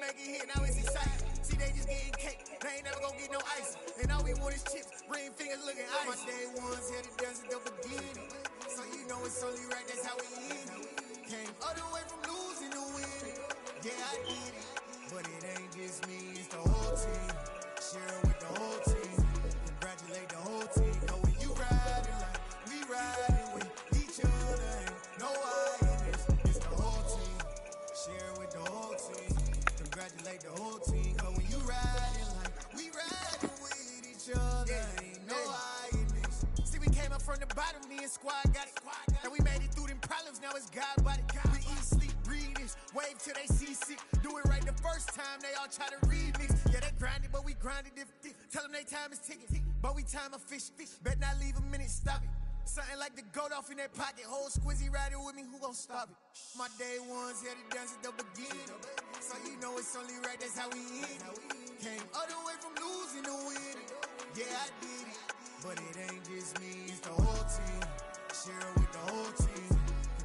make it hit, now it's exciting. See, they just getting cake, they ain't never gonna get no ice. And all we want is chips, ring fingers looking ice. My day ones here to dance at the beginning. So you know it's only right, that's how we end it. Came all the way from losing to winning. Yeah, I did it. But it ain't just me, it's the whole team. Sharing with the whole team. Congratulate the whole team. Cause when you riding like we riding with each other, ain't no I in this. It's the whole team. Sharing with the whole team. Congratulate the whole team. Cause when you riding like we riding with each other, ain't no I in this. See, we came up from the bottom, me and squad got it. And we made it through them problems, now it's God body. We eat, sleep, breathe this, wave till they see sick. Do it right the first time, they all try to remix. Yeah, they grinded, but we grinded if. Tell them they time is ticking, but we time a fish. Bet not leave a minute, stop it. Something like the goat off in their pocket. Whole squizzy riding with me, who gon' stop it? My day ones here to dance at the beginning. So you know it's only right, that's how we end it. Came all the way from losing to winning. Yeah, I did it. But it ain't just me, it's the whole team. Share with the whole team.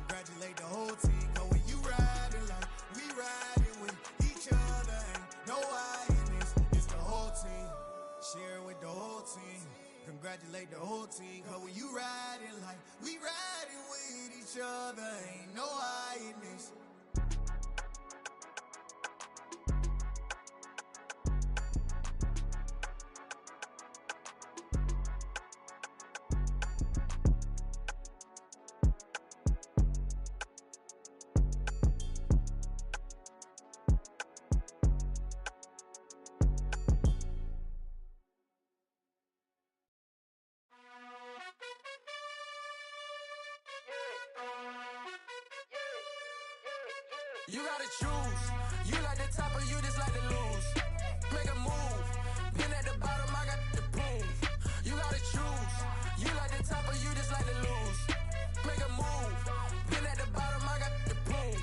Congratulate the whole team. Cause when you riding like we riding with each other, ain't no I in this. It's the whole team. Share with the whole team. Congratulate the whole team. Cause when you riding like we riding with each other, ain't no I in this. You gotta choose. You like the top or you just like to lose. Make a move. Been at the bottom, I got the proof. You gotta choose. You like the top or you just like to lose. Make a move. Been at the bottom, I got the proof.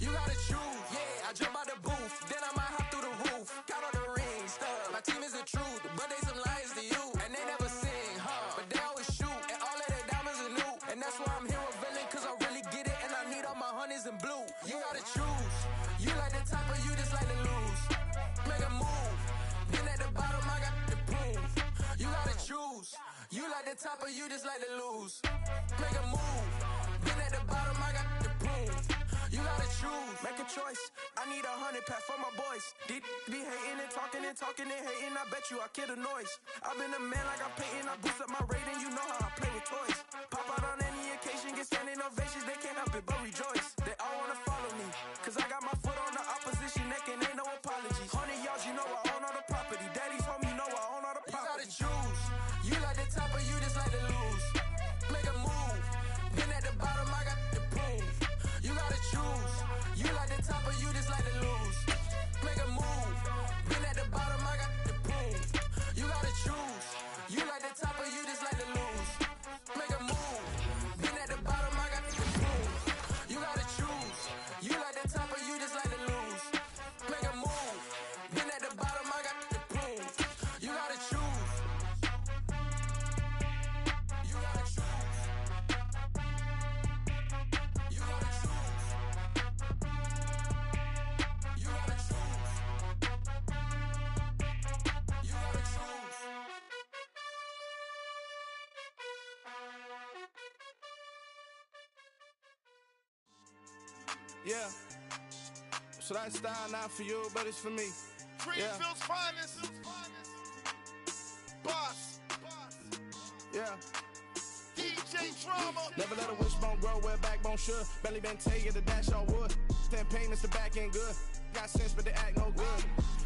You gotta choose. Yeah, I jump out the booth, then I might hop through the roof. Count all the rings, stuff. My team is the truth, but they some liars to you. And they never sing, but they always shoot. And all of their diamonds are new. And that's why I'm here with villain, cause I really get it. And I need all my honeys in blue. You gotta choose. You like the top or you just like to lose. Make a move. Been at the bottom, I got the proof. You gotta choose. You like the top or you just like to lose. Make a move. Been at the bottom, I got the proof. You gotta choose. Make a choice. I need 100 pack for my boys. Be hating and talking and hating. I bet you I kill the noise. I've been a man like I'm Peyton. I boost up my rating. You know how I play with toys. Pop out on any occasion, get standing ovations. They can't help it but rejoice. They all wanna follow me, cause I got my foot on the opposition neck and ain't no apologies. 100 yards, you know I own all the property. Daddy's home, you know I own all the property. You gotta choose. You like the top or you just like to lose. Make a move. Been at the bottom, I got the proof. You gotta choose. You like the top or you just like to lose. Make a move. Been at the bottom, I got the proof. You gotta choose. You like the top or you just like to lose. Make a move. Been at the bottom, I got the proof. You gotta choose. You like the top or you just like to lose. Make a move. Been at the bottom, I got the proof. You gotta choose. You gotta choose. You gotta choose. You gotta choose. You gotta choose. Yeah. So that style not for you, but it's for me. Greenfield's finest. Boss. Yeah. DJ Drama. Never let a wishbone grow where a backbone should. Belly been take the dash on wood. Then payments the back end good. Got sense, but they act no good.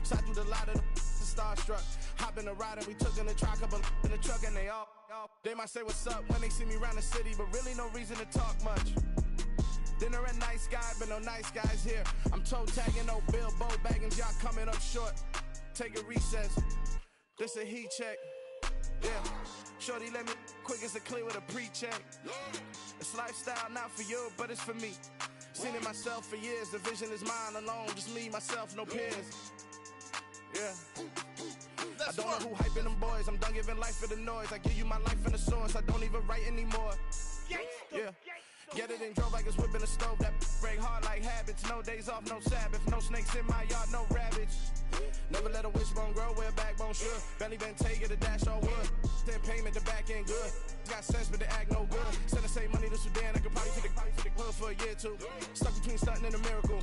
Shot through the lot of the starstruck. Hop in the ride and we took in the truck, couple in the truck and they all. They might say what's up when they see me round the city, but really no reason to talk much. Dinner at nice guy, but no nice guys here. I'm toe tagging, no Bilbo bagging, y'all coming up short. Take a recess. This a heat check. Yeah. Shorty let me quick as a clear with a pre-check. It's lifestyle not for you, but it's for me. Seen it myself for years. The vision is mine alone, just me, myself, no peers. Yeah. I don't know who hyping them boys. I'm done giving life for the noise. I give you my life in the source. I don't even write anymore. Yeah. Get it and drove like it's whipping a stove. That break hard like habits. No days off, no Sabbath. No snakes in my yard, no rabbits. Never let a wishbone grow where a backbone should. Madden23 the dash all wood. Then payment, the back end good. Got sense, but they act no good. Send us money to Sudan. I could probably take the hood for a year or two. Stuck between stunting and a miracle.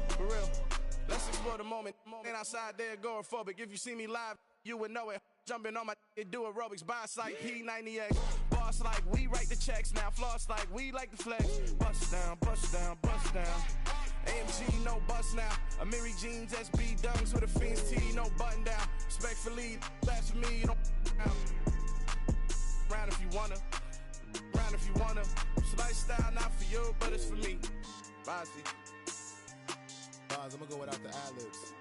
For real. Let's explore the moment. Ain't outside there agoraphobic. If you see me live, you would know it. Jumping on my do aerobics, boss like P90X. Boss like we write the checks now. Floss like we like the flex. Bust down, bust down, bust down. AMG, no bust now. Amiri jeans, SB dunks with a Fiends tee, no button down. Respectfully, that's for me, you don't round if you wanna. Round if you wanna. It's lifestyle, not for you, but it's for me. Bossy. Bars, I'm gonna go without the ad-libs.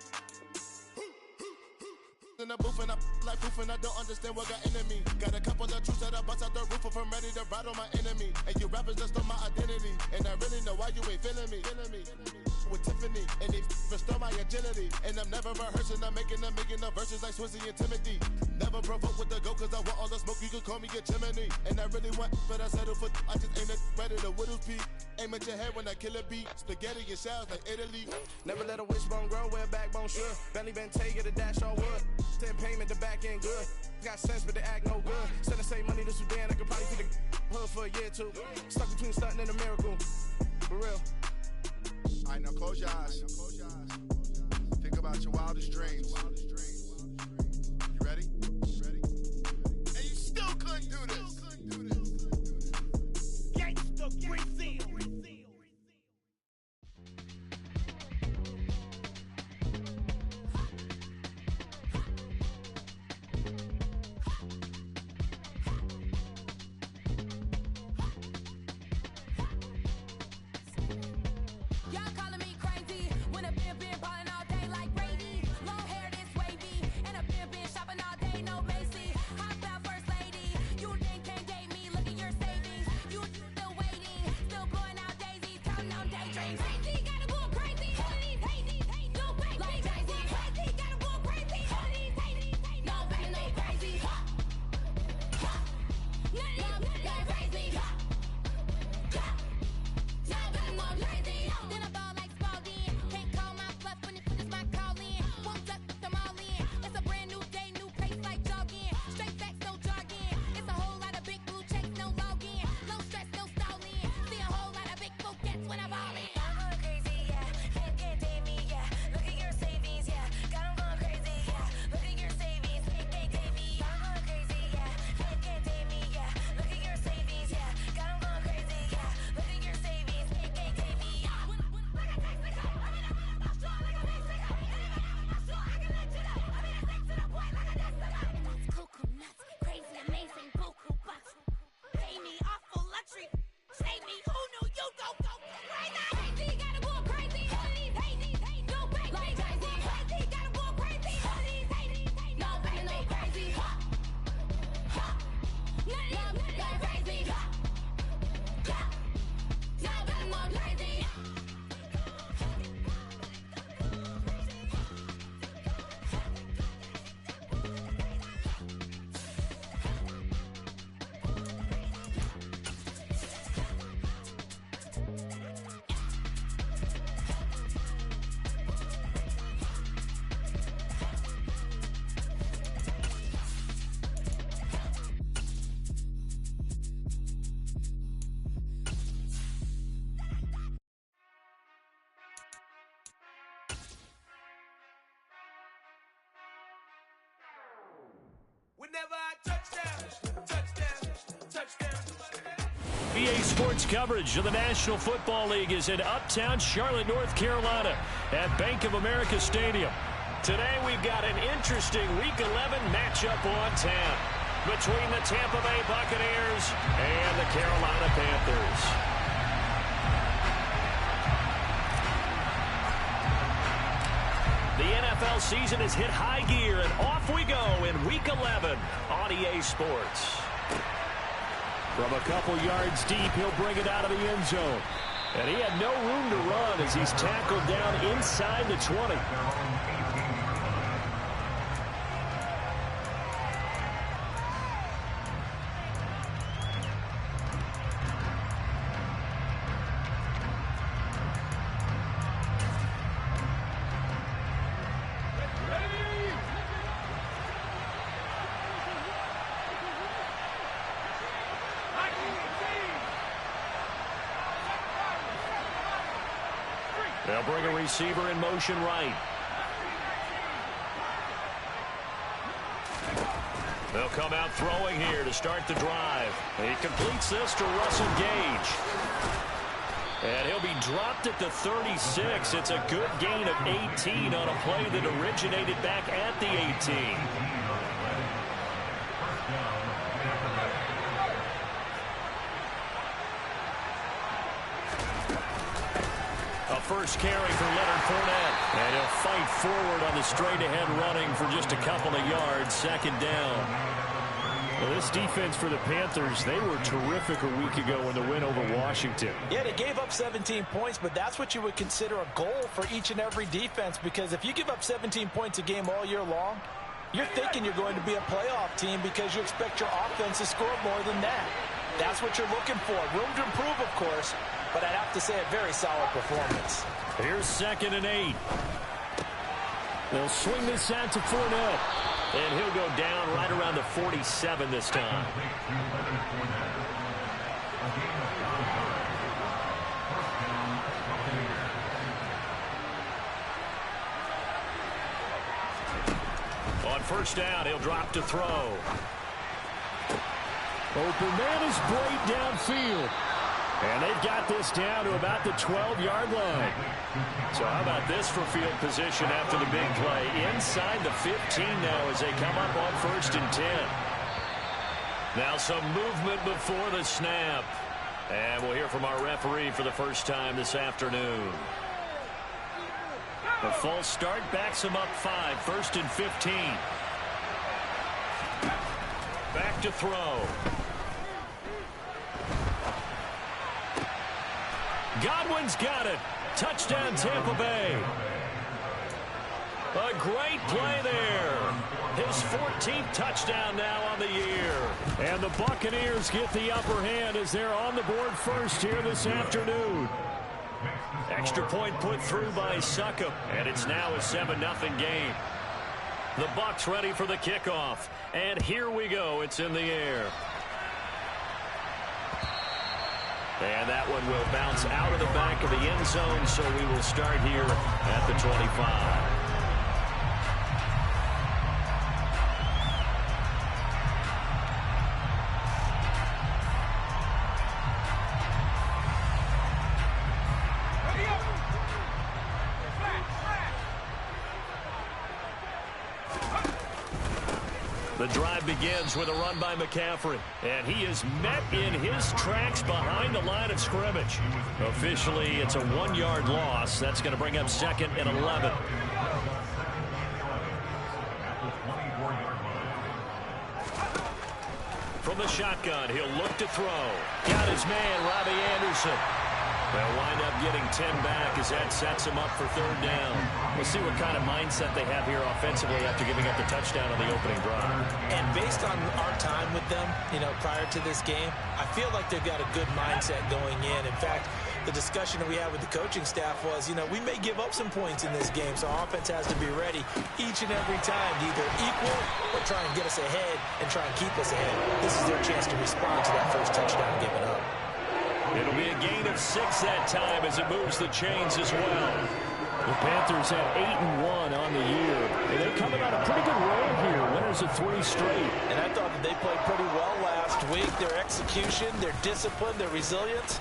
In the booth and I like proof and I don't understand what got into me. Got a couple of truths that I bust out the roof of. I'm ready to ride on my enemy. And you rappers just on my identity. And I really know why you ain't feeling me. With Tiffany, and they restore my agility. And I'm never rehearsing, I'm making a million of verses like Swizzy and Timothy. Never provoke with the go, cause I want all the smoke, you can call me a chimney. And I really want, but I settle for, I just aim at ready to whittle peak. Aim at your head when I kill a beat. Spaghetti and shells like Italy. Never let a wishbone grow where a backbone should. Madden23 the dash all wood. Then payment, the back end good. Got sense, but they act no good. Send us money to Sudan, I could probably take the hood for a year or two. Stuck between stunting and a miracle. For real. All right, now close your eyes. Think about your wildest dreams. You ready? And you still couldn't do this. Gangsta Brazil. Y'all calling me crazy when a been ballin' all day like Brady. Long hair this wavy, and a been shopping all day, no Macy. How about first lady? You think can't date me? Look at your savings. You still waiting, still blowing out daisies, counting on daydreams. Crazy, gotta go crazy. All of these hazy, no fake, like crazy. Crazy, gotta go crazy. All of these hazy, no fake, no crazy. None of you crazy. Now I'm more crazy. Then I ball like Spalding. Can't call my bluff when it's my call in. Won't duck them all in. It's a brand new day, new pace like jogging. Straight facts, no jargon. It's a whole lot of big blue checks, no login. No stress, no stalling. See a whole lot of big focus when I ball in. I'm going crazy, yeah. Can't date me, yeah. Look at your savings, yeah. Got 'em going crazy, yeah. Look at your savings, can't date me. I'm going crazy, yeah. Can't date me, yeah. Look at your savings, yeah. Got 'em going crazy, yeah. Look at your savings, can't date me. Cuckoo nuts, crazy, amazing, buku bucks. Pay me awful luxury. Say me, who knew you don't go crazy? Crazy, gotta go crazy. All of these hazy, no fake, like crazy. Crazy, gotta go crazy. All of these hazy, no fake, no crazy. None of you crazy. Now I'm more crazy. Whenever I touchdown, touchdown, touchdown. EA Sports coverage of the National Football League is in Uptown Charlotte, North Carolina at Bank of America Stadium. Today we've got an interesting Week 11 matchup on tap between the Tampa Bay Buccaneers and the Carolina Panthers. The NFL season has hit high gear, and off we go in Week 11 on EA Sports. From a couple yards deep, he'll bring it out of the end zone. And he had no room to run as he's tackled down inside the 20. They'll bring a receiver in motion right. They'll come out throwing here to start the drive. He completes this to Russell Gage. And he'll be dropped at the 36. It's a good gain of 18 on a play that originated back at the 18. A first carry for Leonard Fournette. And he'll fight forward on the straight-ahead running for just a couple of yards. Second down. Well, this defense for the Panthers, they were terrific a week ago in the win over Washington. Yeah, they gave up 17 points, but that's what you would consider a goal for each and every defense, because if you give up 17 points a game all year long, you're thinking you're going to be a playoff team because you expect your offense to score more than that. That's what you're looking for. Room to improve, of course, but I'd have to say a very solid performance. Here's 2nd and 8. They'll swing this out to Fournette. And he'll go down right around the 47 this time. On first down, he'll drop to throw. Open man is Bray downfield. And they've got this down to about the 12-yard line. So how about this for field position after the big play? Inside the 15 now as they come up on 1st and 10. Now some movement before the snap. And we'll hear from our referee for the first time this afternoon. The false start backs him up 5. 1st and 15. Back to throw. Godwin's got it. Touchdown, Tampa Bay. A great play there. His 14th touchdown now on the year. And the Buccaneers get the upper hand as they're on the board first here this afternoon. Extra point put through by Succop, and it's now a 7-0 game. The Bucs ready for the kickoff. And here we go. It's in the air. And that one will bounce out of the back of the end zone, so we will start here at the 25. The drive begins with a run by McCaffrey, and he is met in his tracks behind the line of scrimmage. Officially, it's a 1-yard loss. That's going to bring up 2nd and 11. From the shotgun, he'll look to throw. Got his man, Robbie Anderson. They'll wind up getting 10 back as that sets him up for 3rd down. We'll see what kind of mindset they have here offensively after giving up the touchdown on the opening drive. And based on our time with them, prior to this game, I feel like they've got a good mindset going in. In fact, the discussion that we had with the coaching staff was, we may give up some points in this game, so our offense has to be ready each and every time to either equal or try and get us ahead and try and keep us ahead. This is their chance to respond to that first touchdown given up. It'll be a gain of 6 that time as it moves the chains as well. The Panthers have 8-1 on the year. And they're coming on a pretty good roll here. Winners of 3 straight. And I thought that they played pretty well last week. Their execution, their discipline, their resilience,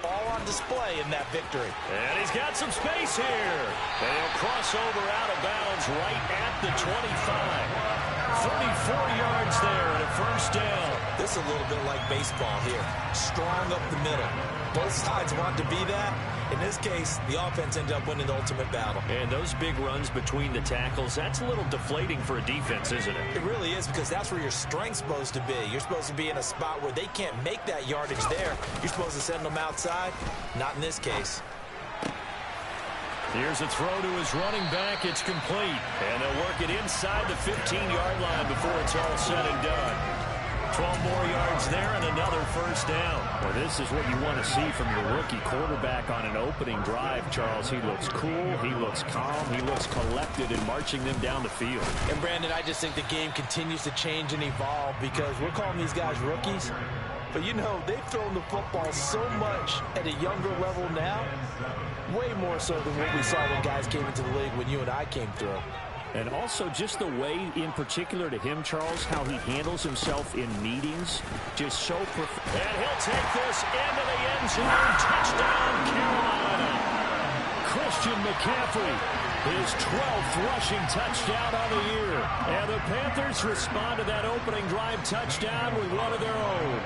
all on display in that victory. And he's got some space here. And he'll cross over out of bounds right at the 25. 34 yards there and a first down. This is a little bit like baseball here. Strong up the middle. Both sides want to be that. In this case, the offense ended up winning the ultimate battle. And those big runs between the tackles, that's a little deflating for a defense, isn't it? It really is, because that's where your strength's supposed to be. You're supposed to be in a spot where they can't make that yardage there. You're supposed to send them outside. Not in this case. Here's a throw to his running back. It's complete. And they'll work it inside the 15-yard line before it's all said and done. 12 more yards there and another first down. Well, this is what you want to see from your rookie quarterback on an opening drive, Charles. He looks cool. He looks calm. He looks collected in marching them down the field. And, Brandon, I just think the game continues to change and evolve because we're calling these guys rookies. But, they've thrown the football so much at a younger level now. Way more so than what we saw when guys came into the league when you and I came through. And also just the way, in particular to him, Charles, how he handles himself in meetings, just so perfect. And he'll take this into the end zone. Touchdown, Carolina. Christian McCaffrey, his 12th rushing touchdown on the year. And the Panthers respond to that opening drive touchdown with one of their own.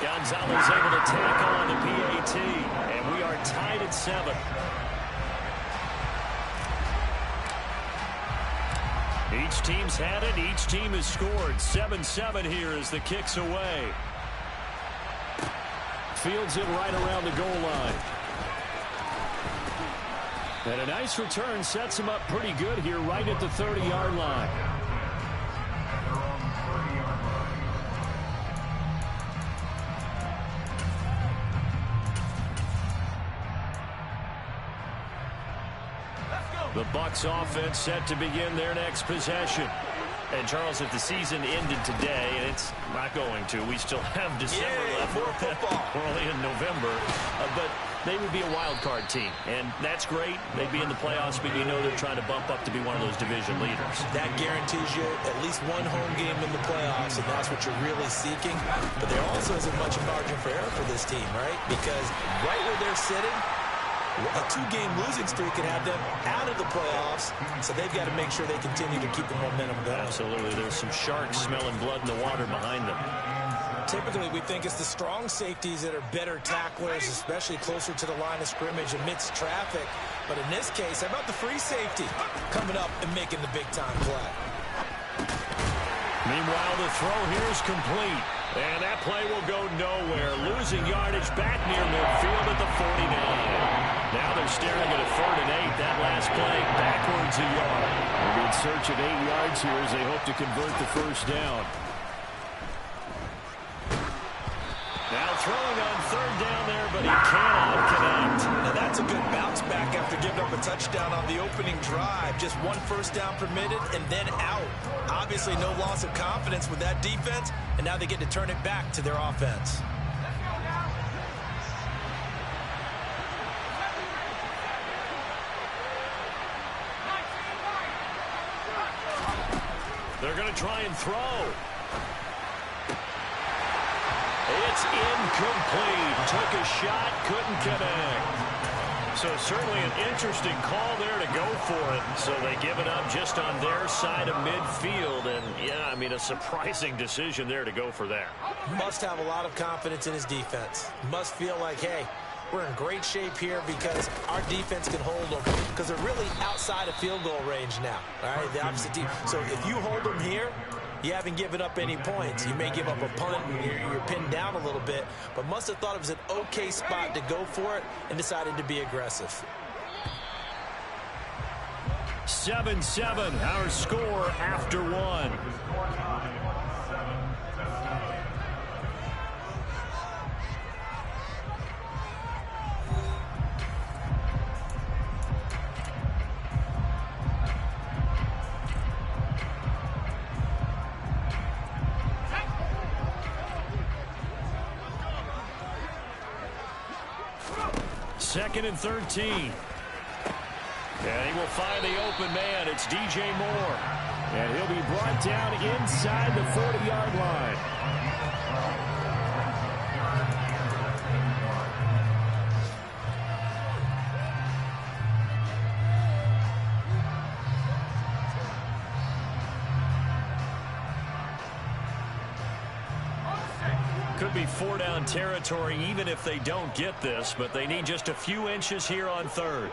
Gonzalez able to tackle on the PAT, and we are tied at 7. Each team's had it. Each team has scored. 7-7 here as the kick's away. Fields it right around the goal line. And a nice return sets him up pretty good here right at the 30-yard line. The Bucs offense set to begin their next possession. And, Charles, if the season ended today, and it's not going to, we still have December left. We're only in November. But they would be a wild card team, and that's great. They'd be in the playoffs, but you know they're trying to bump up to be one of those division leaders. That guarantees you at least one home game in the playoffs, and that's what you're really seeking. But there also isn't much margin for error for this team, right? Because right where they're sitting, a 2-game losing streak can have them out of the playoffs, so they've got to make sure they continue to keep the momentum going. Absolutely. There's some sharks smelling blood in the water behind them. Typically, we think it's the strong safeties that are better tacklers, especially closer to the line of scrimmage amidst traffic. But in this case, how about the free safety coming up and making the big-time play? Meanwhile, the throw here is complete. And that play will go nowhere. Losing yardage back near midfield at the 49. Now they're staring at a 3rd and 8. That last play backwards a yard. They'll be in search of 8 yards here as they hope to convert the first down. Now throwing on 3rd down there, but he cannot connect. Now that's a good bounce back after giving up a touchdown on the opening drive. Just 1 first down permitted and then out. Obviously no loss of confidence with that defense, and now they get to turn it back to their offense. They're going to try and throw. It's incomplete. Took a shot, couldn't connect. So certainly an interesting call there to go for it. So they give it up just on their side of midfield. And, yeah, I mean, a surprising decision there to go for that. Must have a lot of confidence in his defense. Must feel like, hey, we're in great shape here because our defense can hold them because they're really outside of field goal range now. All right, the opposite team. So if you hold them here, you haven't given up any points. You may give up a punt and you're pinned down a little bit, but must have thought it was an okay spot to go for it and decided to be aggressive. 7-7, our score after 1. Second and 13. And he will find the open man. It's DJ Moore. And he'll be brought down inside the 40-yard line. Could be 4-down territory even if they don't get this, but they need just a few inches here on 3rd.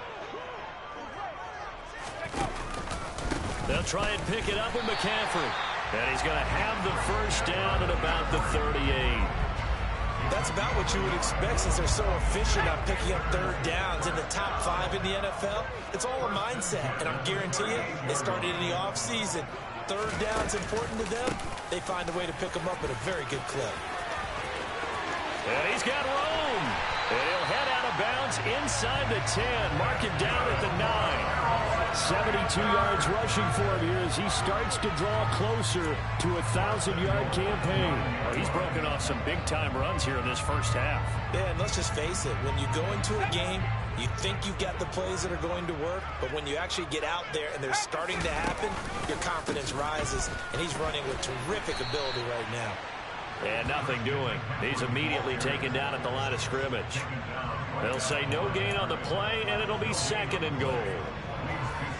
They'll try and pick it up with McCaffrey. And he's going to have the first down at about the 38. That's about what you would expect since they're so efficient on picking up 3rd downs in the top 5 in the NFL. It's all a mindset, and I'm guarantee you, they started in the offseason. 3rd down's important to them. They find a way to pick them up at a very good clip. And he's got room. And he'll head out of bounds inside the 10. Mark him down at the 9. 72 yards rushing for him here as he starts to draw closer to a 1,000-yard campaign. Well, he's broken off some big-time runs here in this first half. Yeah, and let's just face it. When you go into a game, you think you've got the plays that are going to work, but when you actually get out there and they're starting to happen, your confidence rises, and he's running with terrific ability right now. And nothing doing. He's immediately taken down at the line of scrimmage. They'll say no gain on the play, and it'll be second and goal.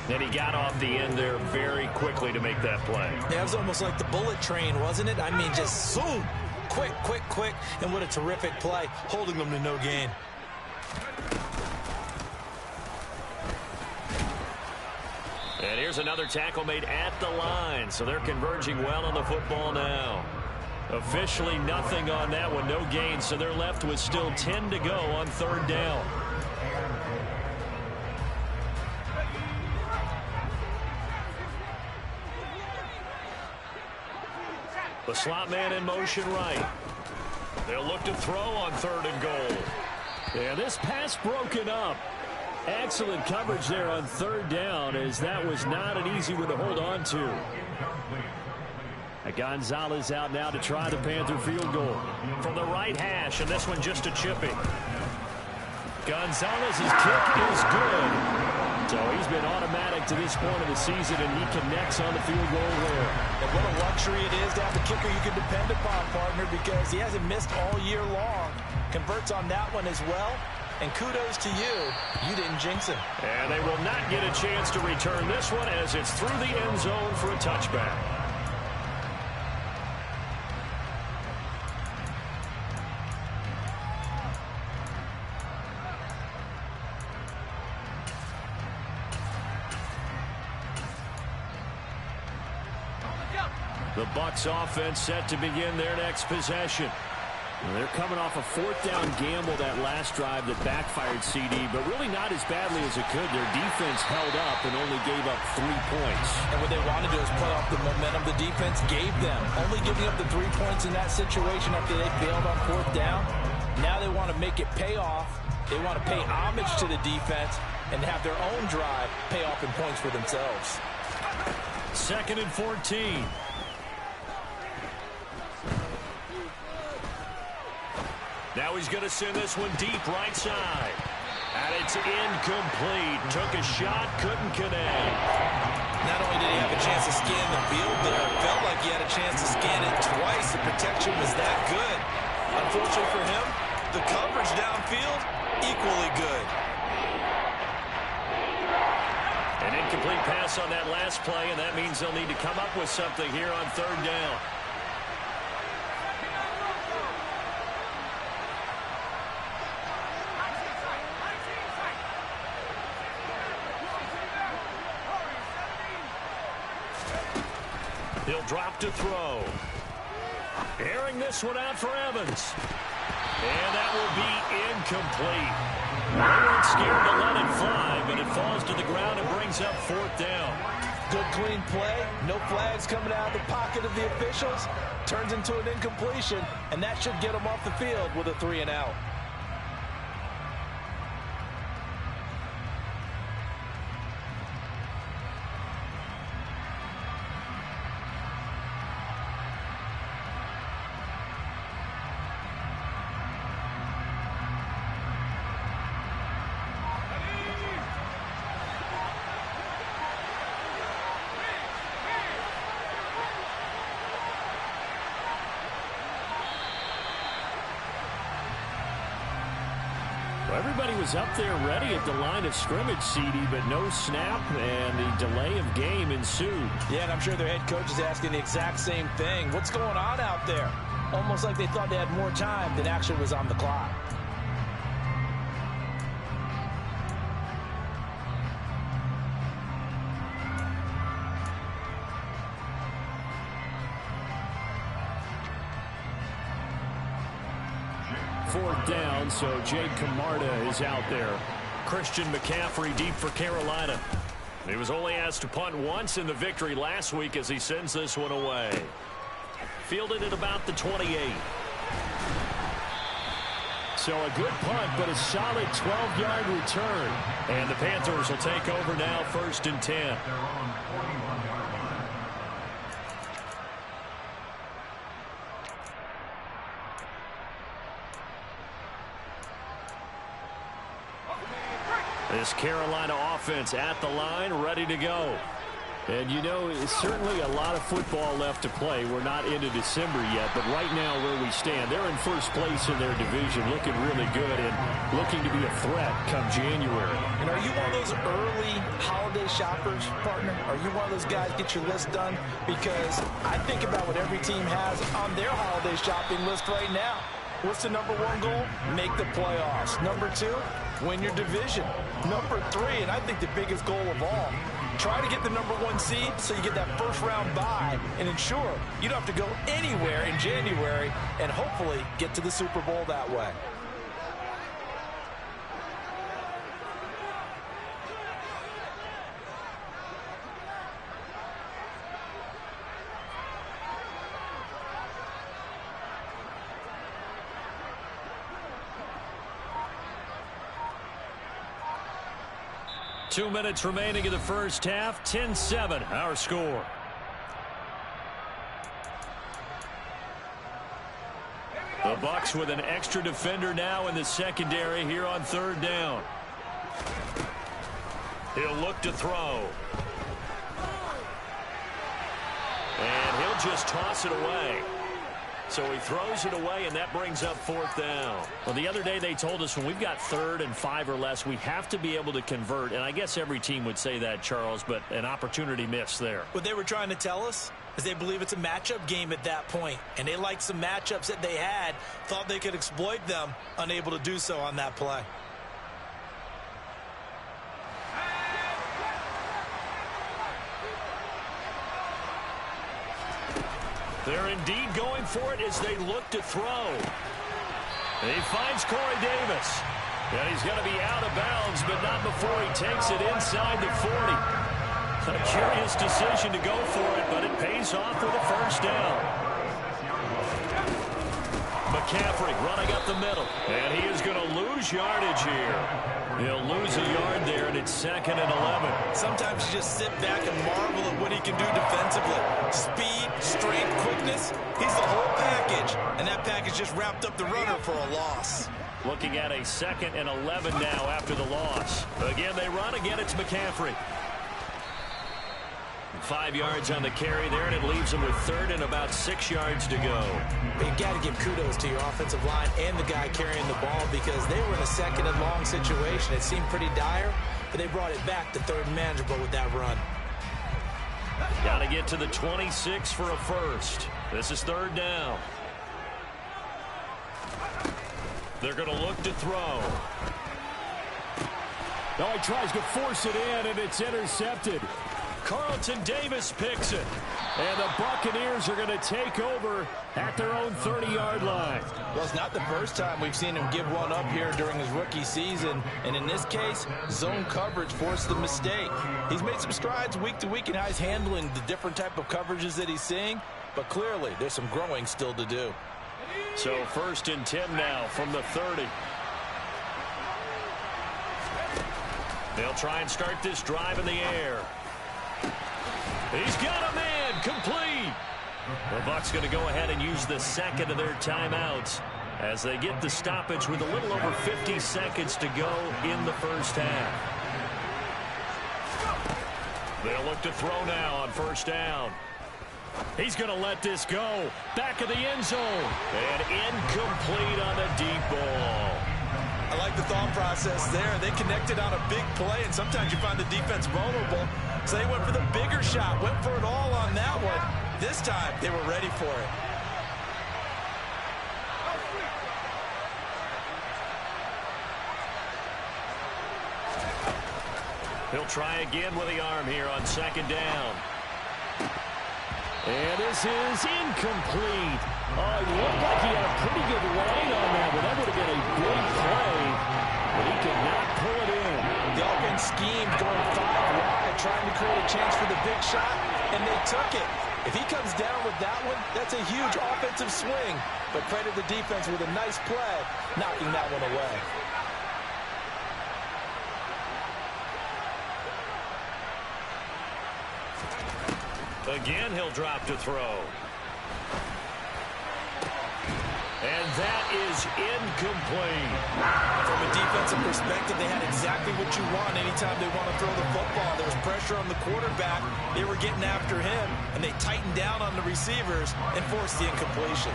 And he got off the end there very quickly to make that play. Yeah, it was almost like the bullet train, wasn't it? I mean, just zoom. Quick, quick, quick. And what a terrific play, holding them to no gain. And here's another tackle made at the line. So they're converging well on the football now. Officially nothing on that one, no gain. So they're left with still 10 to go on third down. The slot man in motion right. They'll look to throw on third and goal. Yeah, this pass broken up. Excellent coverage there on third down, as that was not an easy one to hold on to. Gonzalez out now to try the Panther field goal. From the right hash, and this one just a chipping. Gonzalez's kick is good. So he's been automatic to this point of the season, and he connects on the field goal there. And what a luxury it is to have a kicker you can depend upon, partner, because he hasn't missed all year long. Converts on that one as well. And kudos to you. You didn't jinx him. And they will not get a chance to return this one as it's through the end zone for a touchback. The Bucs offense set to begin their next possession. Well, they're coming off a fourth down gamble that last drive that backfired CD, but really not as badly as it could. Their defense held up and only gave up 3 points. And what they want to do is play off the momentum the defense gave them. Only giving up the 3 points in that situation after they failed on fourth down. Now they want to make it pay off. They want to pay homage to the defense and have their own drive pay off in points for themselves. 2nd and 14. Now he's going to send this one deep right side. And it's incomplete. Took a shot, couldn't connect. Not only did he have a chance to scan the field there, it felt like he had a chance to scan it twice. The protection was that good. Unfortunately for him, the coverage downfield, equally good. An incomplete pass on that last play, and that means they'll need to come up with something here on third down. He'll drop to throw. Airing this one out for Evans. And that will be incomplete. They weren't scared to let it fly, but it falls to the ground and brings up fourth down. Good clean play. No flags coming out of the pocket of the officials. Turns into an incompletion, and that should get them off the field with a 3 and out. Everybody was up there ready at the line of scrimmage, CD, but no snap, and the delay of game ensued. Yeah, and I'm sure their head coach is asking the exact same thing. What's going on out there? Almost like they thought they had more time than actually was on the clock. Fourth down, so Jake Camarda is out there. Christian McCaffrey deep for Carolina. He was only asked to punt once in the victory last week as he sends this one away. Fielded at about the 28. So a good punt, but a solid 12-yard return. And the Panthers will take over now, 1st and 10. This Carolina offense at the line, ready to go. And, you know, it's certainly a lot of football left to play. We're not into December yet, but right now where we stand, they're in first place in their division, looking really good and looking to be a threat come January. And are you one of those early holiday shoppers, partner? Are you one of those guys get your list done? Because I think about what every team has on their holiday shopping list right now. What's the number 1 goal? Make the playoffs. Number 2, win your division. Number 3, and I think the biggest goal of all, try to get the number 1 seed so you get that first-round bye and ensure you don't have to go anywhere in January and hopefully get to the Super Bowl that way. Two minutes remaining in the first half. 10-7, our score. The Bucs with an extra defender now in the secondary here on 3rd down. He'll look to throw. And he'll just toss it away. So he throws it away, and that brings up 4th down. Well, the other day they told us when we've got 3rd and 5 or less, we have to be able to convert. And I guess every team would say that, Charles, but an opportunity missed there. What they were trying to tell us is they believe it's a matchup game at that point. And they liked some matchups that they had, thought they could exploit them, unable to do so on that play. They're indeed going for it as they look to throw. He finds Corey Davis. And he's going to be out of bounds, but not before he takes it inside the 40. A curious decision to go for it, but it pays off with a first down. McCaffrey running up the middle. And he is going to lose yardage here. He'll lose a yard there, and it's 2nd and 11. Sometimes you just sit back and marvel at what he can do defensively. Speed, strength, quickness. He's the whole package. And that package just wrapped up the runner for a loss. Looking at a 2nd and 11 now after the loss. Again, they run. Again, it's McCaffrey. 5 yards on the carry there, and it leaves them with 3rd and about 6 yards to go. But you got to give kudos to your offensive line and the guy carrying the ball because they were in a 2nd and long situation. It seemed pretty dire, but they brought it back to 3rd and manageable with that run. Got to get to the 26 for a first. This is 3rd down. They're going to look to throw. No, he tries to force it in, and it's intercepted. Carlton Davis picks it. And the Buccaneers are going to take over at their own 30-yard line. Well, it's not the first time we've seen him give one up here during his rookie season. And in this case, zone coverage forced the mistake. He's made some strides week to week in how he's handling the different type of coverages that he's seeing. But clearly, there's some growing still to do. So 1st and 10 now from the 30. They'll try and start this drive in the air. He's got a man, complete. The Bucs going to go ahead and use the 2nd of their timeouts as they get the stoppage with a little over 50 seconds to go in the first half. They'll look to throw now on 1st down. He's going to let this go. Back of the end zone. And incomplete on a deep ball. I like the thought process there. They connected on a big play, and sometimes you find the defense vulnerable. So they went for the bigger shot, went for it all on that one. This time, they were ready for it. He'll try again with the arm here on 2nd down. And this is incomplete. Oh, it looked like he had a pretty good line on that, but that would have been a big play. But he could not pull it in. The offense schemed going 5 wide, trying to create a chance for the big shot, and they took it. If he comes down with that one, that's a huge offensive swing. But credit the defense with a nice play, knocking that one away. Again, he'll drop to throw. And that is incomplete. From a defensive perspective, they had exactly what you want anytime they want to throw the football. There was pressure on the quarterback. They were getting after him, and they tightened down on the receivers and forced the incompletion.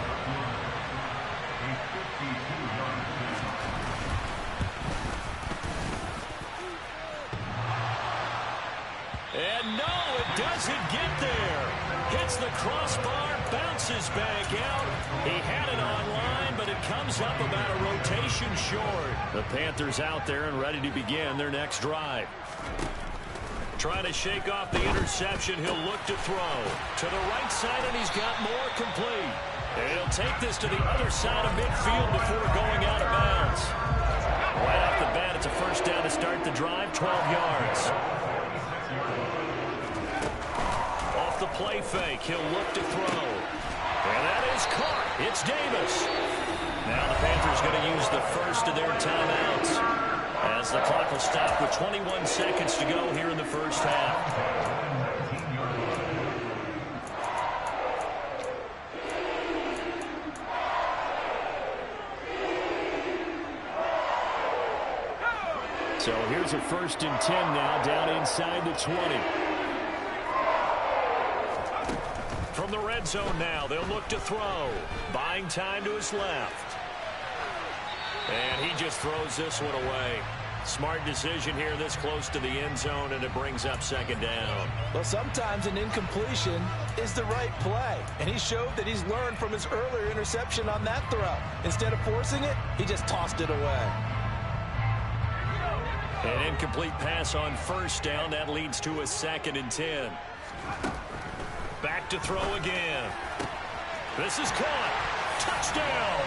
And no, it doesn't get there. Hits the crossbar, bounces back out. He had it online, but it comes up about a rotation short. The Panthers out there and ready to begin their next drive. Trying to shake off the interception. He'll look to throw. To the right side, and he's got more complete. And he'll take this to the other side of midfield before going out of bounds. Right off the bat, it's a first down to start the drive, 12 yards. Off the play fake, he'll look to throw. And that is caught. It's Davis. Now the Panthers going to use the first of their timeouts, as the clock will stop with 21 seconds to go here in the first half. So here's a 1st and 10 now, down inside the 20. From the red zone now, they'll look to throw. Buying time to his left. And he just throws this one away. Smart decision here this close to the end zone, and it brings up 2nd down. Well, sometimes an incompletion is the right play, and he showed that he's learned from his earlier interception on that throw. Instead of forcing it, he just tossed it away. An incomplete pass on 1st down. That leads to a 2nd and 10. Back to throw again. This is caught. Touchdown!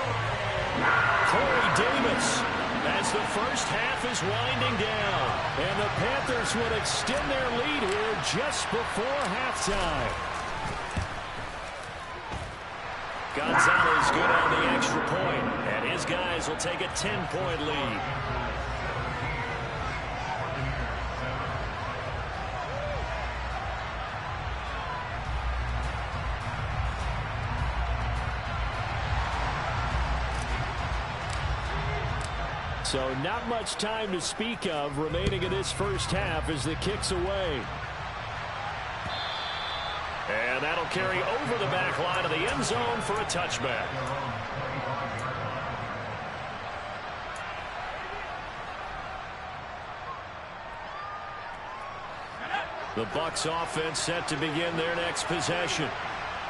Corey Davis, as the first half is winding down. And the Panthers would extend their lead here just before halftime. Gonzalez good on the extra point, and his guys will take a 10-point lead. So not much time to speak of remaining in this first half as the kick's away. And that'll carry over the back line of the end zone for a touchback. The Bucs offense set to begin their next possession.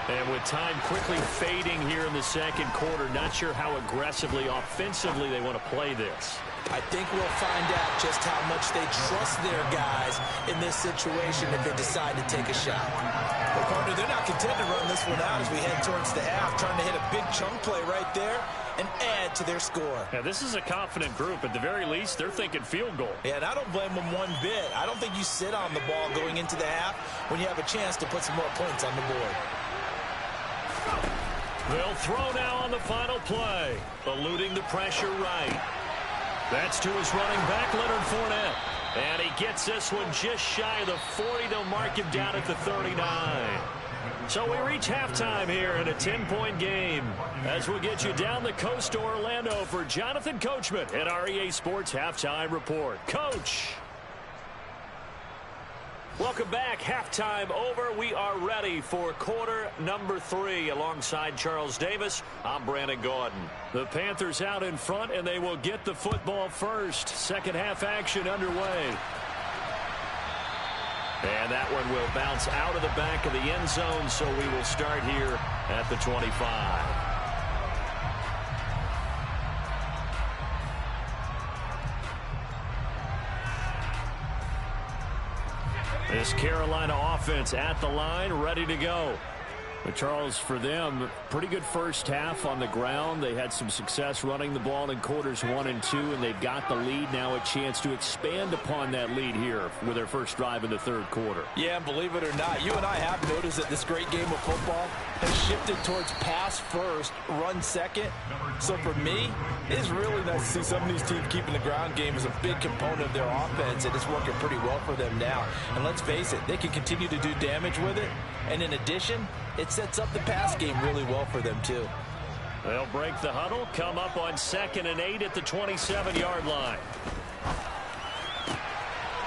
And with time quickly fading here in the 2nd quarter, not sure how aggressively, offensively they want to play this. I think we'll find out just how much they trust their guys in this situation if they decide to take a shot. Well, partner, they're not content to run this one out as we head towards the half, trying to hit a big chunk play right there and add to their score. Yeah, this is a confident group. At the very least, they're thinking field goal. Yeah, and I don't blame them one bit. I don't think you sit on the ball going into the half when you have a chance to put some more points on the board. They'll throw now on the final play, eluding the pressure right. That's to his running back, Leonard Fournette. And he gets this one just shy of the 40. They'll mark him down at the 39. So we reach halftime here in a 10-point game, as we'll get you down the coast to Orlando for Jonathan Coachman at our EA Sports Halftime Report. Coach! Welcome back. Halftime over. We are ready for quarter number 3. Alongside Charles Davis, I'm Brandon Gordon. The Panthers out in front, and they will get the football first. Second half action underway. And that one will bounce out of the back of the end zone, so we will start here at the 25. This Carolina offense at the line, ready to go. But Charles, for them, pretty good first half on the ground. They had some success running the ball in quarters 1 and 2, and they've got the lead now, a chance to expand upon that lead here with their first drive in the third quarter. Yeah, and believe it or not, you and I have noticed that this great game of football has shifted towards pass first, run second. So for me, it's really nice to see some of these teams keeping the ground game as a big component of their offense, and it's working pretty well for them now. And let's face it, they can continue to do damage with it. And in addition, it sets up the pass game really well for them, too. They'll break the huddle, come up on 2nd and 8 at the 27-yard line.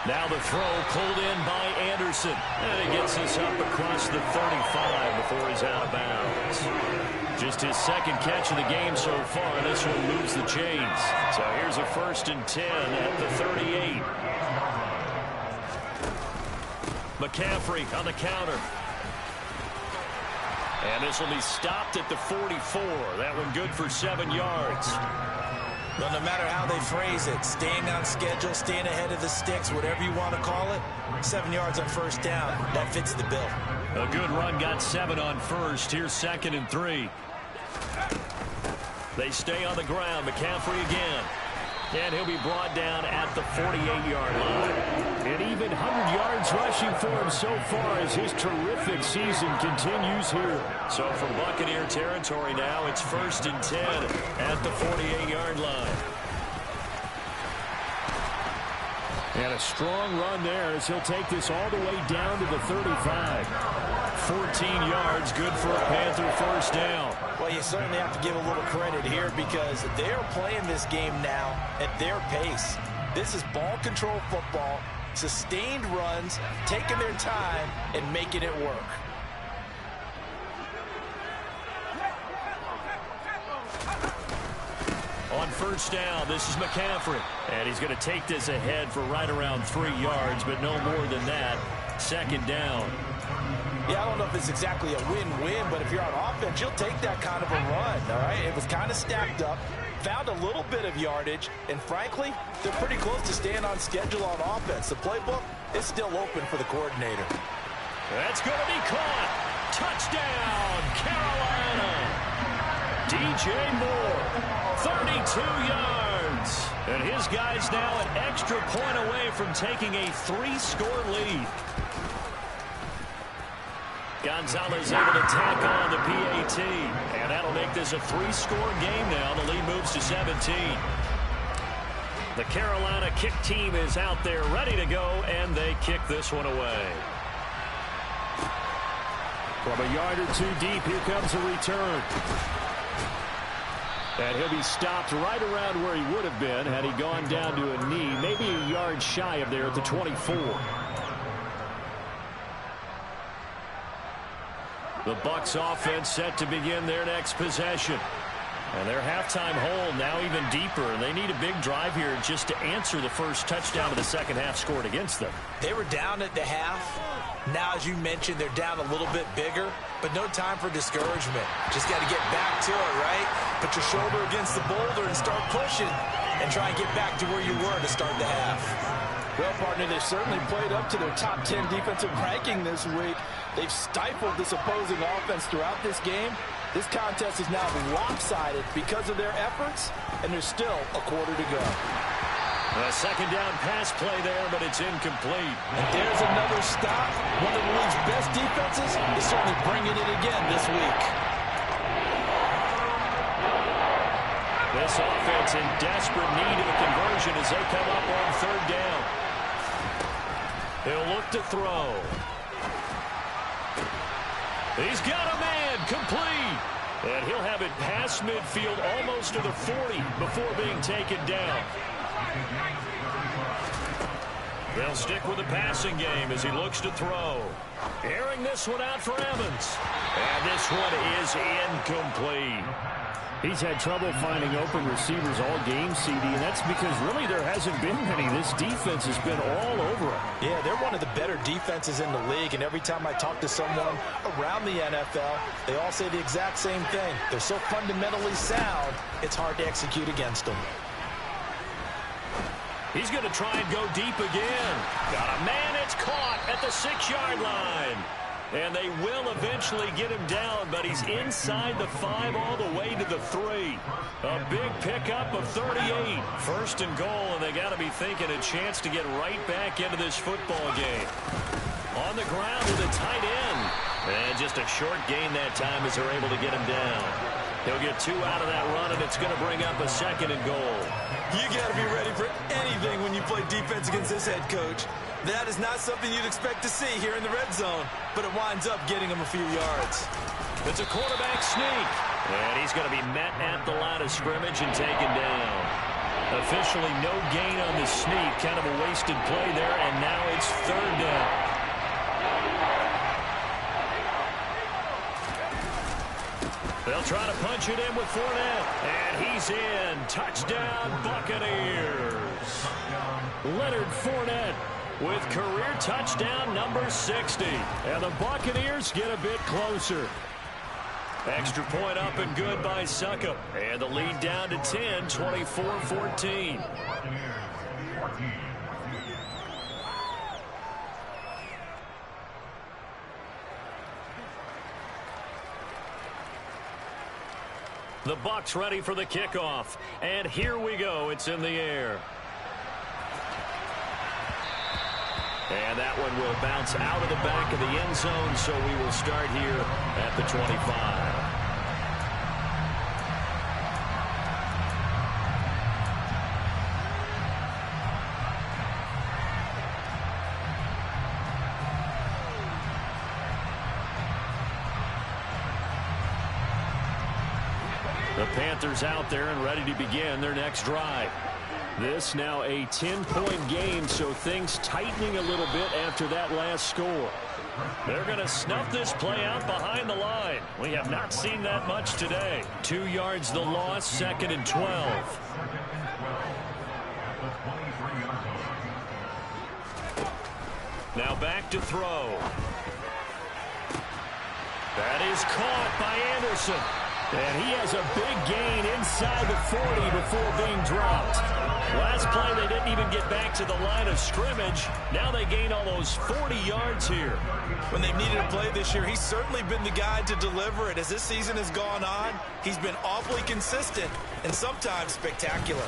Now the throw pulled in by Anderson. And he gets this up across the 35 before he's out of bounds. Just his second catch of the game so far. This one moves the chains. So here's a 1st and 10 at the 38. McCaffrey on the counter. And this will be stopped at the 44. That one good for 7 yards. Well, no matter how they phrase it, staying on schedule, staying ahead of the sticks, whatever you want to call it, 7 yards on first down, that fits the bill. A good run got 7 on first. Here's 2nd and 3. They stay on the ground. McCaffrey again. And he'll be brought down at the 48-yard line. And even 100 yards rushing for him so far as his terrific season continues here. So from Buccaneer territory now, it's 1st and 10 at the 48-yard line. And a strong run there as he'll take this all the way down to the 35. 14 yards, good for a Panther first down. Well, you certainly have to give a little credit here because they're playing this game now at their pace. This is ball control football, sustained runs, taking their time, and making it work. On first down, this is McCaffrey. And he's going to take this ahead for right around 3 yards, but no more than that. 2nd down. Yeah, I don't know if it's exactly a win-win, but if you're on offense, you'll take that kind of a run, all right? It was kind of stacked up, found a little bit of yardage, and frankly, they're pretty close to staying on schedule on offense. The playbook is still open for the coordinator. That's going to be caught. Touchdown, Carolina. DJ Moore, 32 yards. And his guy's now an extra point away from taking a 3-score lead. Gonzalez able to tack on the PAT. And that'll make this a 3-score game now. The lead moves to 17. The Carolina kick team is out there ready to go, and they kick this one away. From a yard or two deep, here comes a return. And he'll be stopped right around where he would have been had he gone down to a knee, maybe a yard shy of there at the 24. The Bucs offense set to begin their next possession. And their halftime hole now even deeper. And they need a big drive here just to answer the first touchdown of the second half scored against them. They were down at the half. Now, as you mentioned, they're down a little bit bigger, but no time for discouragement. Just got to get back to it, right? Put your shoulder against the boulder and start pushing and try and get back to where you were to start the half. Well, partner, they've certainly played up to their top 10 defensive ranking this week. They've stifled this opposing offense throughout this game. This contest is now lopsided because of their efforts, and there's still a quarter to go. A second down pass play there, but it's incomplete. And there's another stop. One of the league's best defenses is certainly bringing it again this week. This offense in desperate need of a conversion as they come up on third down. He'll look to throw. He's got a man, complete. And he'll have it past midfield almost to the 40 before being taken down. They'll stick with the passing game as he looks to throw. Airing this one out for Evans. And this one is incomplete. He's had trouble finding open receivers all game, CD, and that's because really there hasn't been many. This defense has been all over him. Yeah, they're one of the better defenses in the league, and every time I talk to someone around the NFL, they all say the exact same thing. They're so fundamentally sound, it's hard to execute against them. He's going to try and go deep again. Got a man, it's caught at the 6-yard line. And they will eventually get him down, but he's inside the 5 all the way to the 3. A big pickup of 38. First and goal, and they got to be thinking a chance to get right back into this football game. On the ground with a tight end. And just a short gain that time as they're able to get him down. He'll get 2 out of that run, and it's going to bring up a 2nd and goal. You got to be ready for anything when you play defense against this head coach. That is not something you'd expect to see here in the red zone, but it winds up getting him a few yards. It's a quarterback sneak, and he's going to be met at the line of scrimmage and taken down. Officially no gain on the sneak, kind of a wasted play there, and now it's 3rd down. They'll try to punch it in with Fournette, and he's in. Touchdown, Buccaneers. Leonard Fournette with career touchdown number 60. And the Buccaneers get a bit closer. Extra point up and good by Succop. And the lead down to 10, 24-14. The Bucs ready for the kickoff. And here we go. It's in the air. And that one will bounce out of the back of the end zone, so we will start here at the 25. The Panthers out there and ready to begin their next drive. This now a 10-point game, so things tightening a little bit after that last score. They're going to snuff this play out behind the line. We have not seen that much today. 2 yards the loss, 2nd and 12. Now back to throw. That is caught by Anderson. And he has a big gain inside the 40 before being dropped. Last play, they didn't even get back to the line of scrimmage. Now they gain almost 40 yards here. When they've needed a play this year, he's certainly been the guy to deliver it. As this season has gone on, he's been awfully consistent and sometimes spectacular.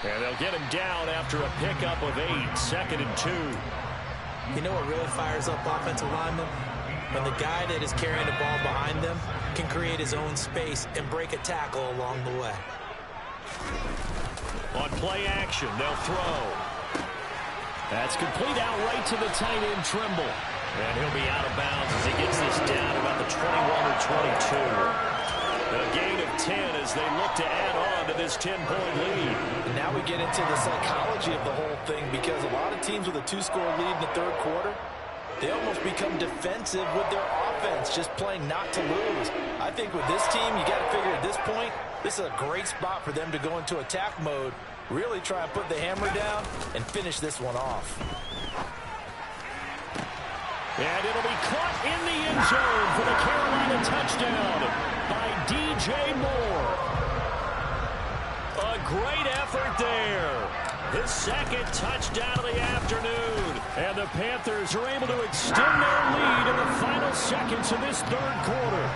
And they'll get him down after a pickup of 8, 2nd and 2. You know what really fires up offensive linemen? When the guy that is carrying the ball behind them can create his own space and break a tackle along the way. On play action, they'll throw. That's complete out right to the tight end, Trimble. And he'll be out of bounds as he gets this down about the 21 or 22. A gain of 10 as they look to add on to this 10-point lead. And now we get into the psychology of the whole thing, because a lot of teams with a 2-score lead in the 3rd quarter, they almost become defensive with their offense, just playing not to lose. I think with this team, you got to figure at this point, this is a great spot for them to go into attack mode, really try and put the hammer down and finish this one off. And it'll be caught in the end zone for the Carolina touchdown by DJ Moore. A great effort there. His 2nd touchdown of the afternoon. And the Panthers are able to extend their lead in the final seconds of this 3rd quarter.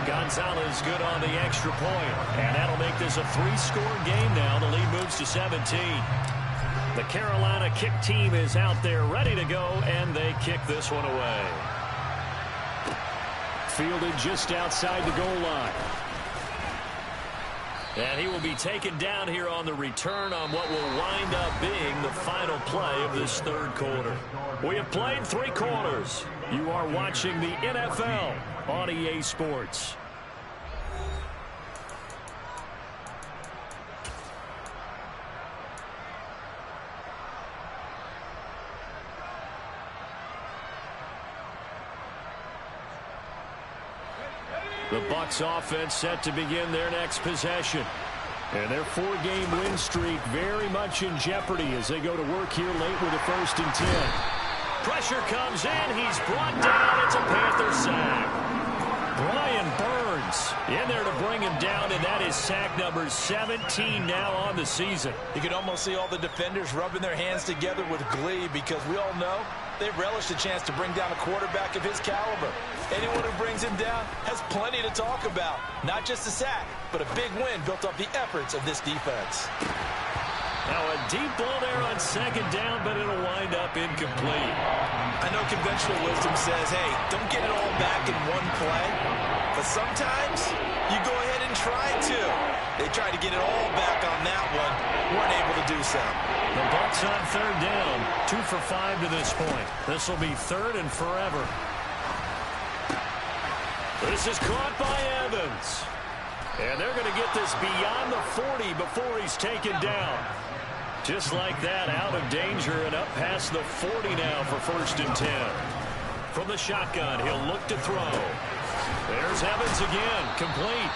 Gonzalez good on the extra point. And that'll make this a 3-score game now. The lead moves to 17. The Carolina kick team is out there ready to go, and they kick this one away. Fielded just outside the goal line. And he will be taken down here on the return on what will wind up being the final play of this 3rd quarter. We have played 3 quarters. You are watching the NFL on EA Sports. The Bucs offense set to begin their next possession. And their 4-game win streak very much in jeopardy as they go to work here late with a 1st and 10. Pressure comes in. He's brought down. It's a Panther sack. Brian Burns in there to bring him down, and that is sack number 17 now on the season. You can almost see all the defenders rubbing their hands together with glee, because we all know They relish the chance to bring down a quarterback of his caliber. Anyone who brings him down has plenty to talk about. Not just a sack, but a big win built off the efforts of this defense. Now a deep ball there on second down, but it'll wind up incomplete. I know conventional wisdom says, hey, don't get it all back in one play. But sometimes you go ahead and try to. They tried to get it all back on that one. Weren't able to do so. The Bucs on third down. 2 for 5 to this point. This will be third and forever. This is caught by Evans. And they're going to get this beyond the 40 before he's taken down. Just like that, out of danger and up past the 40 now for first and 10. From the shotgun, he'll look to throw. There's Evans again, complete.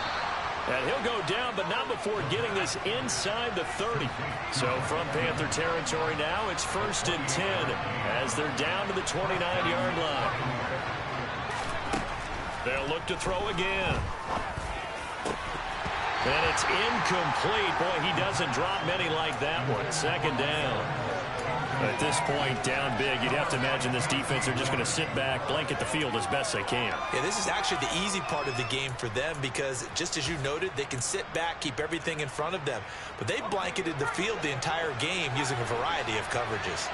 And he'll go down, but not before getting this inside the 30. So from Panther territory now, it's first and 10 as they're down to the 29-yard line. They'll look to throw again. And it's incomplete. Boy, he doesn't drop many like that one. Second down. At this point, down big, you'd have to imagine this defense are just going to sit back, blanket the field as best they can. Yeah, this is actually the easy part of the game for them because, just as you noted, they can sit back, keep everything in front of them. But they blanketed the field the entire game using a variety of coverages.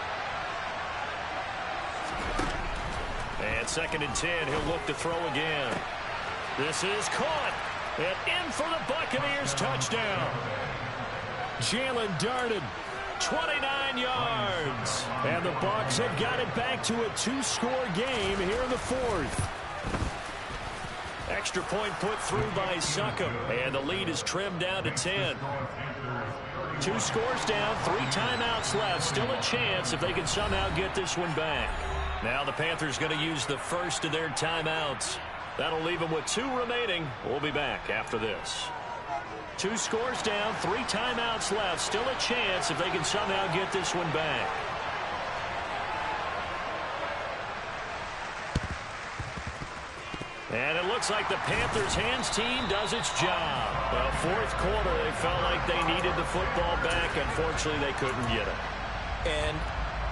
And second and 10, he'll look to throw again. This is caught. And in for the Buccaneers touchdown. Jalen darted 29 yards. And the Bucs have got it back to a 2-score game here in the fourth. Extra point put through by Succop. And the lead is trimmed down to 10. 2 scores down, 3 timeouts left. Still a chance if they can somehow get this one back. Now the Panthers going to use the first of their timeouts. That'll leave them with 2 remaining. We'll be back after this. 2 scores down, 3 timeouts left. Still a chance if they can somehow get this one back. And it looks like the Panthers' hands team does its job. Well, fourth quarter, they felt like they needed the football back. Unfortunately, they couldn't get it. And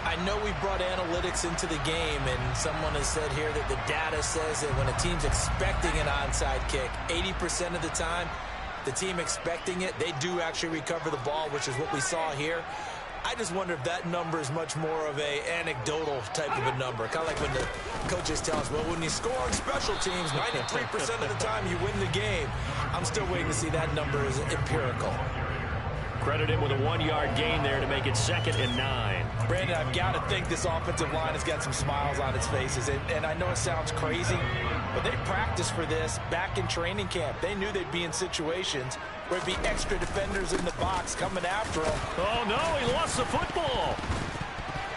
I know we brought analytics into the game, and someone has said here that the data says that when a team's expecting an onside kick, 80% of the time, the team expecting it, they do actually recover the ball, which is what we saw here. I just wonder if that number is much more of a anecdotal type of a number. Kind of like when the coaches tell us, well, when you score on special teams, 93% of the time you win the game. I'm still waiting to see that number is empirical. Credit him with a 1-yard gain there to make it 2nd and 9. Brandon, I've got to think this offensive line has got some smiles on its faces. And I know it sounds crazy, but they practiced for this back in training camp. They knew they'd be in situations where it'd be extra defenders in the box coming after them. Oh, no, he lost the football.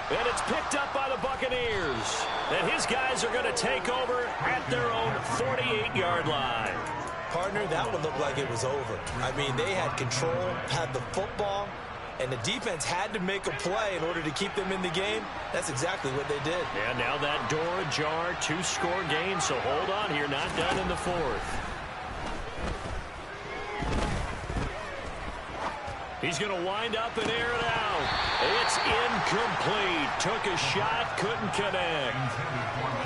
And it's picked up by the Buccaneers. And his guys are going to take over at their own 48-yard line. Partner, that one looked like it was over. I mean, they had control, had the football, and the defense had to make a play in order to keep them in the game. That's exactly what they did. And now that door ajar, 2-score game, so hold on here, not done in the fourth. He's going to wind up and air it out. It's incomplete. Took a shot, couldn't connect.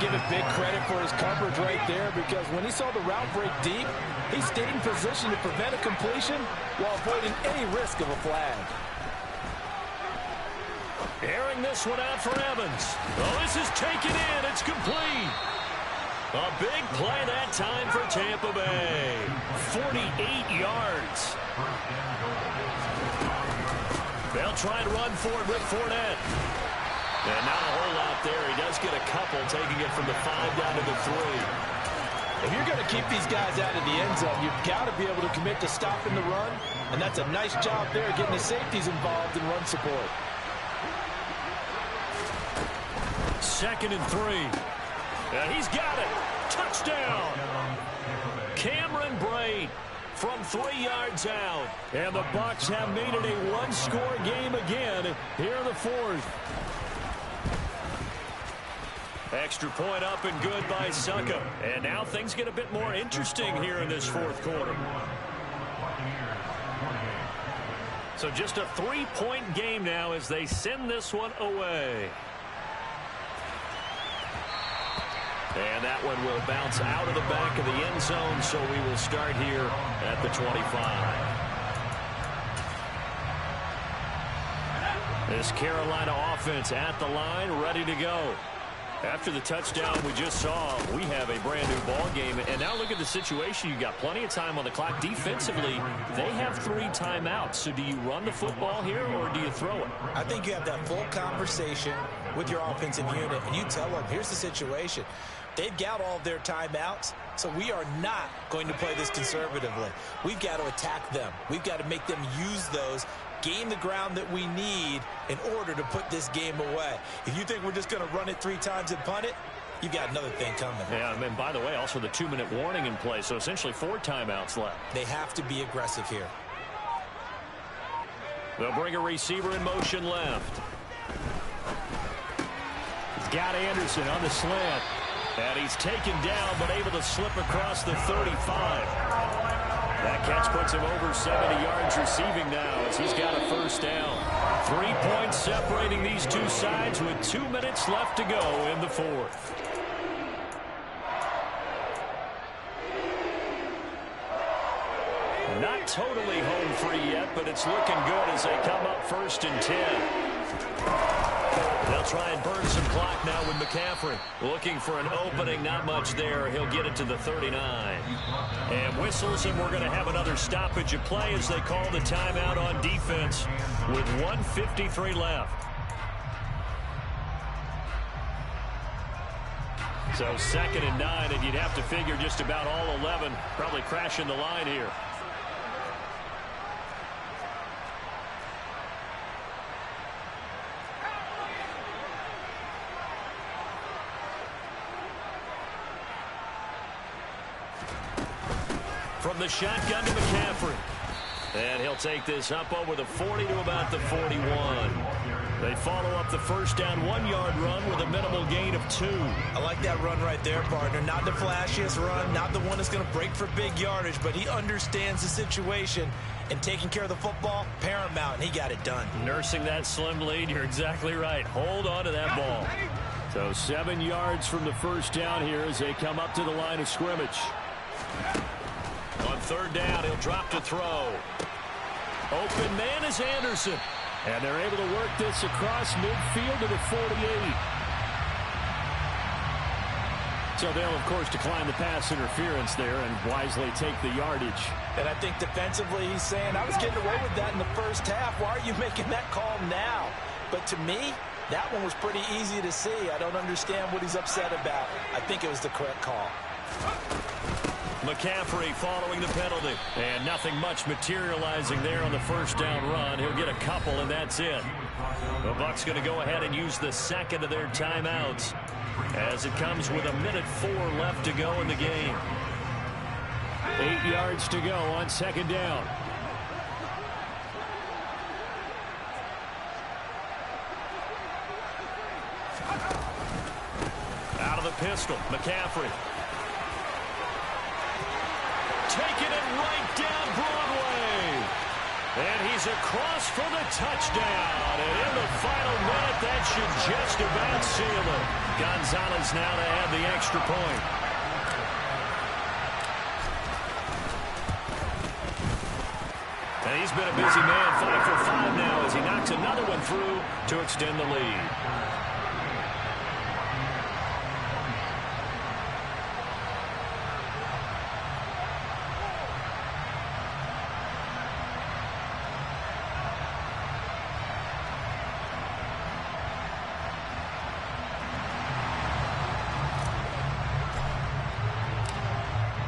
Give it big credit for his coverage right there, because when he saw the route break deep, he stayed in position to prevent a completion while avoiding any risk of a flag. Airing this one out for Evans. Oh, this is taken in. It's complete. A big play that time for Tampa Bay. 48 yards. They'll try and run for it with Fournette. And not a whole lot there. He does get a couple, taking it from the 5 down to the 3. If you're going to keep these guys out of the end zone, you've got to be able to commit to stopping the run. And that's a nice job there, getting the safeties involved in run support. 2nd and 3. And he's got it. Touchdown. Cameron Brate from 3 yards out. And the Bucs have made it a 1-score game again here in the fourth. Extra point up and good by Succop. And now things get a bit more interesting here in this fourth quarter. So just a 3-point game now as they send this one away. And that one will bounce out of the back of the end zone, so we will start here at the 25. This Carolina offense at the line, ready to go. After the touchdown we just saw, we have a brand-new ball game. And now look at the situation. You've got plenty of time on the clock. Defensively, they have 3 timeouts. So do you run the football here or do you throw it? I think you have that full conversation with your offensive unit, and you tell them, here's the situation. They've got all of their timeouts, so we are not going to play this conservatively. We've got to attack them. We've got to make them use those, gain the ground that we need in order to put this game away. If you think we're just going to run it 3 times and punt it, you've got another thing coming. Yeah, and by the way, also the 2-minute warning in play, so essentially 4 timeouts left. They have to be aggressive here. They'll bring a receiver in motion left. He's got Anderson on the slant. And he's taken down, but able to slip across the 35. That catch puts him over 70 yards receiving now as he's got a first down. 3 points separating these two sides with 2 minutes left to go in the fourth. Not totally home free yet, but it's looking good as they come up 1st and 10. They'll try and burn some clock now with McCaffrey. Looking for an opening, not much there. He'll get it to the 39. And whistles, and we're going to have another stoppage of play as they call the timeout on defense with 1:53 left. So 2nd and 9, and you'd have to figure just about all 11 probably crashing the line here. From the shotgun to McCaffrey. And he'll take this up over the 40 to about the 41. They follow up the first down 1-yard run with a minimal gain of 2. I like that run right there, partner. Not the flashiest run, not the one that's going to break for big yardage, but he understands the situation, and taking care of the football, paramount, and he got it done. Nursing that slim lead, you're exactly right. Hold on to that ball. So 7 yards from the first down here as they come up to the line of scrimmage. On 3rd down, he'll drop to throw. Open man is Anderson. And they're able to work this across midfield to the 48. So they'll, of course, decline the pass interference there and wisely take the yardage. And I think defensively he's saying, I was getting away with that in the first half. Why are you making that call now? But to me, that one was pretty easy to see. I don't understand what he's upset about. I think it was the correct call. McCaffrey following the penalty. And nothing much materializing there on the first down run. He'll get a couple, and that's it. The Bucs going to go ahead and use the second of their timeouts as it comes with 1:04 left to go in the game. 8 yards to go on 2nd down. Out of the pistol, McCaffrey. Taking it right down Broadway. And he's across for the touchdown. And in the final minute, that should just about seal it. Gonzalez now to add the extra point. And he's been a busy man, 5 for 5 now as he knocks another one through to extend the lead.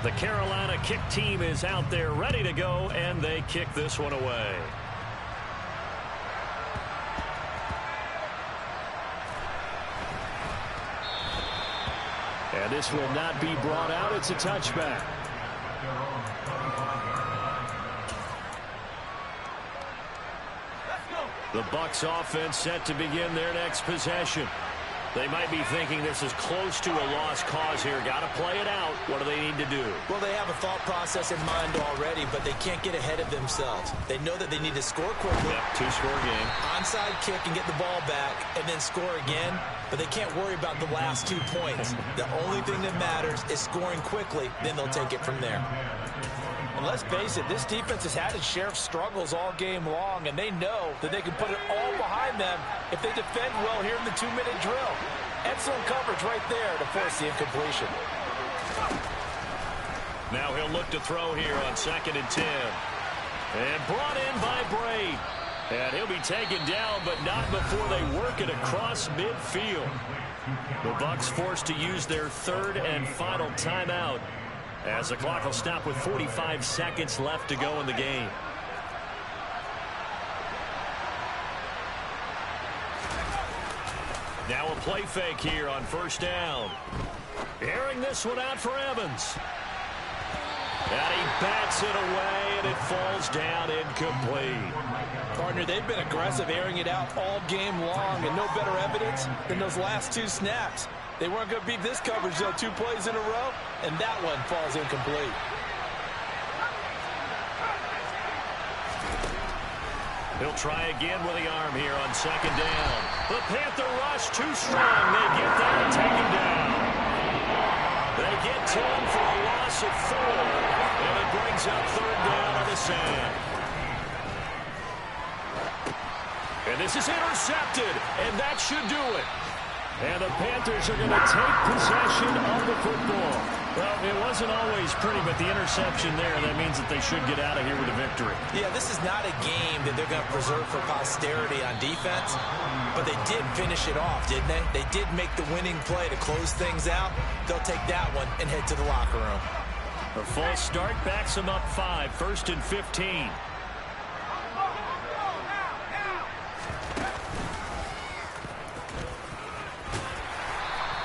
The Carolina kick team is out there ready to go, and they kick this one away. And this will not be brought out. It's a touchback. The Bucs offense set to begin their next possession. They might be thinking this is close to a lost cause here. Got to play it out. What do they need to do? Well, they have a thought process in mind already, but they can't get ahead of themselves. They know that they need to score quickly. Yep, two-score game. Onside kick and get the ball back and then score again, but they can't worry about the last 2 points. The only thing that matters is scoring quickly, then they'll take it from there. And let's face it, this defense has had its share of struggles all game long, and they know that they can put it all behind them if they defend well here in the 2-minute drill. Excellent coverage right there to force the incompletion. Now he'll look to throw here on 2nd and 10. And brought in by Braid. And he'll be taken down, but not before they work it across midfield. The Bucs forced to use their 3rd and final timeout, as the clock will stop with 45 seconds left to go in the game. Now a play fake here on 1st down. Airing this one out for Evans. And he bats it away, and it falls down incomplete. Partner, they've been aggressive, airing it out all game long, and no better evidence than those last 2 snaps. They weren't going to beat this coverage, though. 2 plays in a row, and that one falls incomplete. He'll try again with the arm here on 2nd down. The Panther rush too strong. They get that and take him down. They get to him for a loss of 4, and it brings up 3rd down on the sand. And this is intercepted, and that should do it. And the Panthers are going to take possession of the football. Well, it wasn't always pretty, but the interception there, that means that they should get out of here with a victory. Yeah, this is not a game that they're going to preserve for posterity on defense, but they did finish it off, didn't they? They did make the winning play to close things out. They'll take that one and head to the locker room. A false start backs them up 5, 1st and 15.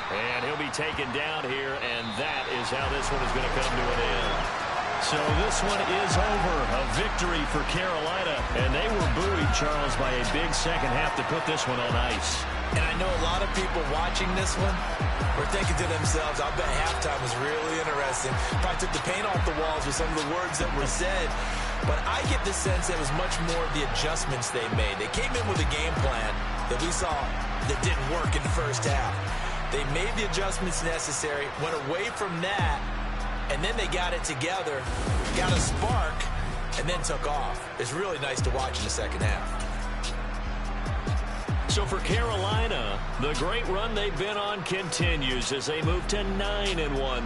And he'll be taken down here, and that is how this one is going to come to an end. So this one is over. A victory for Carolina, and they were buoyed, Charles, by a big second half to put this one on ice. And I know a lot of people watching this one were thinking to themselves, I bet halftime was really interesting. Probably took the paint off the walls with some of the words that were said. But I get the sense that it was much more of the adjustments they made. They came in with a game plan that we saw that didn't work in the first half. They made the adjustments necessary, went away from that, and then they got it together, got a spark, and then took off. It's really nice to watch in the second half. So for Carolina, the great run they've been on continues as they move to 9-1.